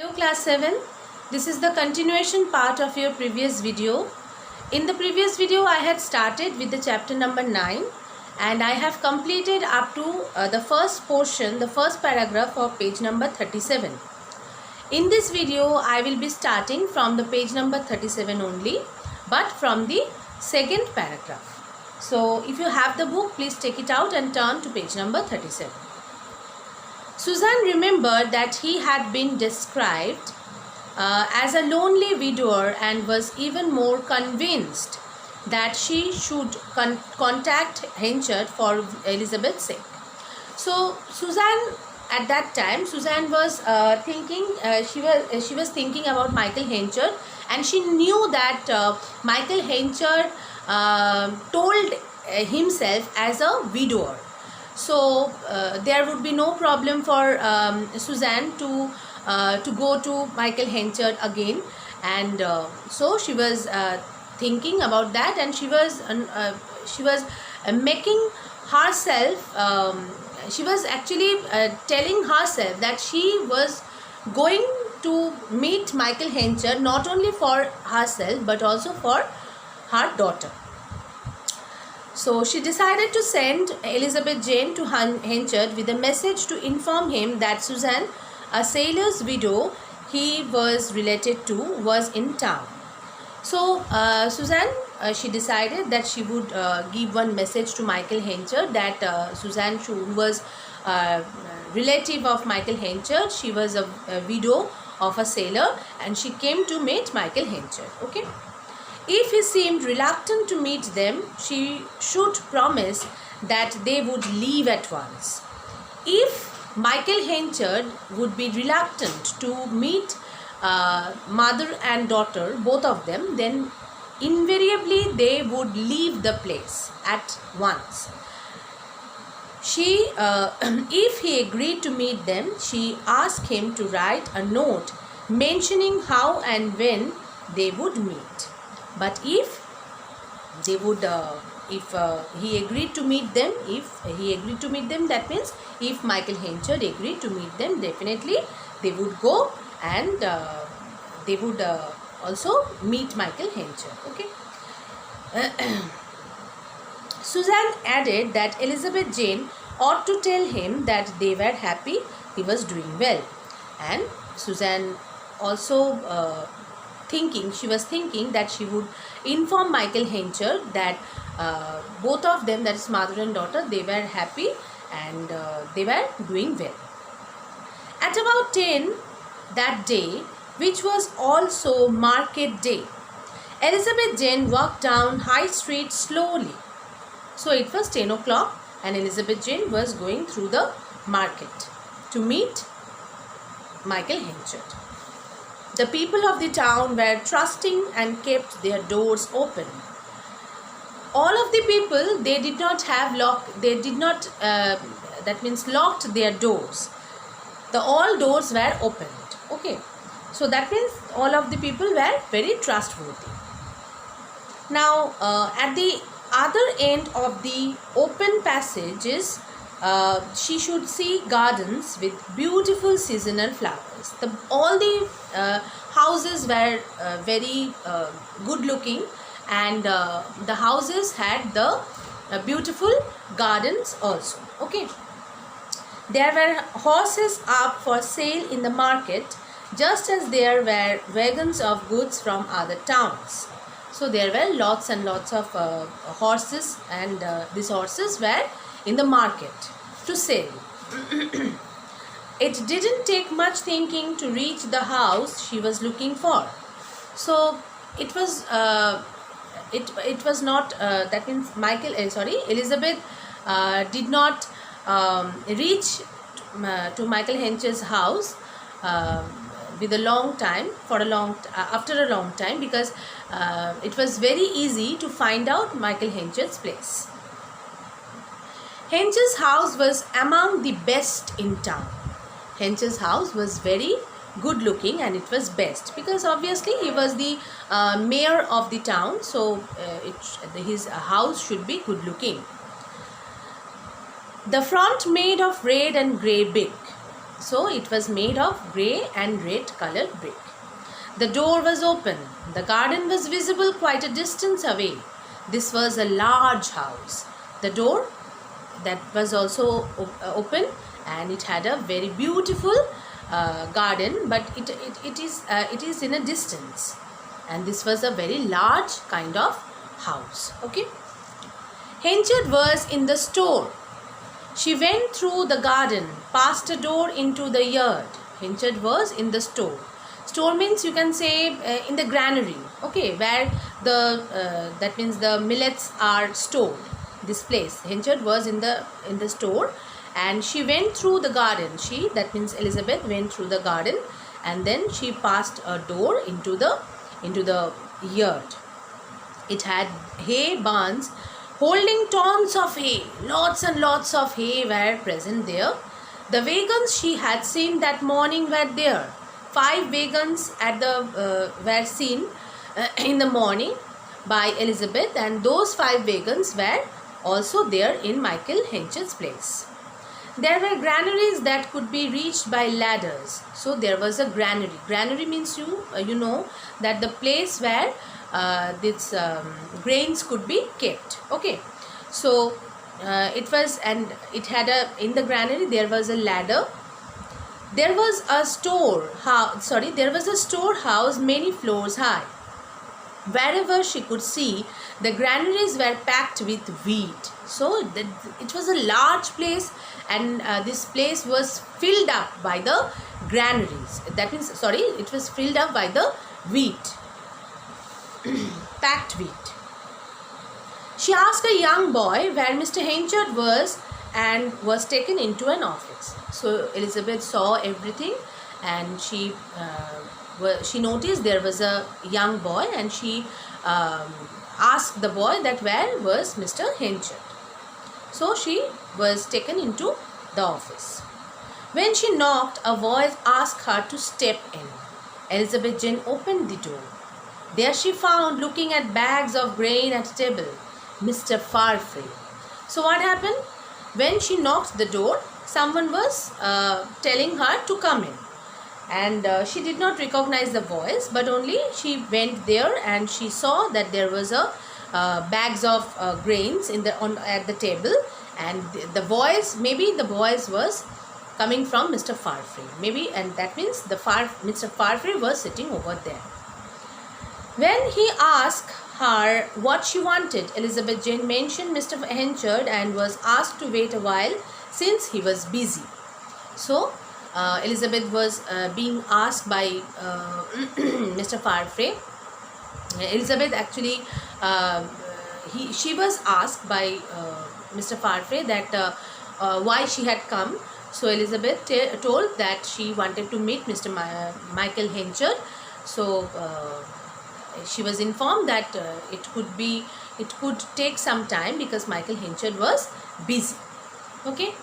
Hello class 7, this is the continuation part of your previous video. In the previous video I had started with the chapter number 9 and I have completed up to the first portion, the first paragraph of page number 37. In this video I will be starting from the page number 37 only, but from the second paragraph. So if you have the book, please take it out and turn to page number 37. Suzanne remembered that he had been described as a lonely widower and was even more convinced that she should contact Henchard for Elizabeth's sake. So Suzanne, at that time, Suzanne was thinking. She was thinking about Michael Henchard, and she knew that Michael Henchard told himself as a widower. So there would be no problem for Suzanne to go to Michael Henchard again, and so she was thinking about that, and she was making herself. She was actually telling herself that she was going to meet Michael Henchard not only for herself but also for her daughter. So she decided to send Elizabeth Jane to Henchard with a message to inform him that Suzanne, a sailor's widow he was related to, was in town. So Suzanne, she decided that she would give one message to Michael Henchard that Suzanne, who was relative of Michael Henchard, she was a widow of a sailor and she came to meet Michael Henchard. Okay. If he seemed reluctant to meet them, she should promise that they would leave at once. If Michael Henchard would be reluctant to meet mother and daughter, both of them, then invariably they would leave the place at once. If he agreed to meet them, she asked him to write a note mentioning how and when they would meet. But if they would, he agreed to meet them, that means if Michael Henchard agreed to meet them, definitely they would go and they would also meet Michael Henchard. Okay. Suzanne added that Elizabeth Jane ought to tell him that they were happy he was doing well, and Suzanne also she was thinking that she would inform Michael Henchard that both of them, that is mother and daughter, they were happy and they were doing well. At about 10 that day, which was also market day, Elizabeth Jane walked down High Street slowly. So it was 10 o'clock and Elizabeth Jane was going through the market to meet Michael Henchard. The people of the town were trusting and kept their doors open. All of the people, they did not have locked their doors. All doors were opened. Okay. So that means all of the people were very trustworthy. Now at the other end of the open passages, she should see gardens with beautiful seasonal flowers. All the houses were very good looking, and the houses had the beautiful gardens also. Okay. There were horses up for sale in the market, just as there were wagons of goods from other towns. So there were lots and lots of horses, and these horses were in the market to sell. It didn't take much thinking to reach the house she was looking for. So it was not that means Elizabeth did not reach to Michael Henchard's house with after a long time, because it was very easy to find out Michael Henchard's place. Henchard's house was among the best in town. Henchard's house was very good looking and it was best because obviously he was the mayor of the town, so his house should be good looking. The front made of red and grey brick, So it was made of grey and red colored brick. The door was open. The garden was visible quite a distance away. This was a large house. The door that was also open, and it had a very beautiful garden, but it is in a distance, and this was a very large kind of house. Okay. Henchard was in the store. She went through the garden, past a door into the yard. Henchard was in the store. Store means you can say in the granary, okay, where the that means the millets are stored. This place, Henchard was in the store, and she went through the garden. She, that means Elizabeth, went through the garden, and then she passed a door into the yard. It had hay barns holding tons of hay. Lots and lots of hay were present there. The wagons she had seen that morning were there. 5 wagons were seen in the morning by Elizabeth, and those 5 wagons were also there in Michael Henchard's place. There were granaries that could be reached by ladders. So there was a granary. Granary means you know that the place where these grains could be kept. Okay, so it was, and it had in the granary there was a ladder. There was a storehouse many floors high. Wherever she could see, the granaries were packed with wheat. So it was a large place, and this place was filled up by the granaries. That means, it was filled up by the wheat, packed wheat. She asked a young boy where Mr. Henchard was, and was taken into an office. So Elizabeth saw everything, and she noticed there was a young boy, and she asked the boy that where was Mr. Henchard. So she was taken into the office. When she knocked, a voice asked her to step in. Elizabeth Jane opened the door. There she found, looking at bags of grain at a table, Mr. Farfrae. So what happened? When she knocked the door, someone was telling her to come in, and she did not recognize the voice, but only she went there, and she saw that there was a bags of grains at the table, and the voice was coming from Mr. Farfrae, maybe, and that means Mr. Farfrae was sitting over there. When he asked her what she wanted, Elizabeth Jane mentioned Mr. Henchard and was asked to wait a while since he was busy. So Elizabeth was being asked by Mr. Farfrae. Elizabeth actually she was asked by Mr. Farfrae that why she had come. So Elizabeth told that she wanted to meet Mr. Michael Henchard. So she was informed that it could take some time because Michael Henchard was busy. Okay.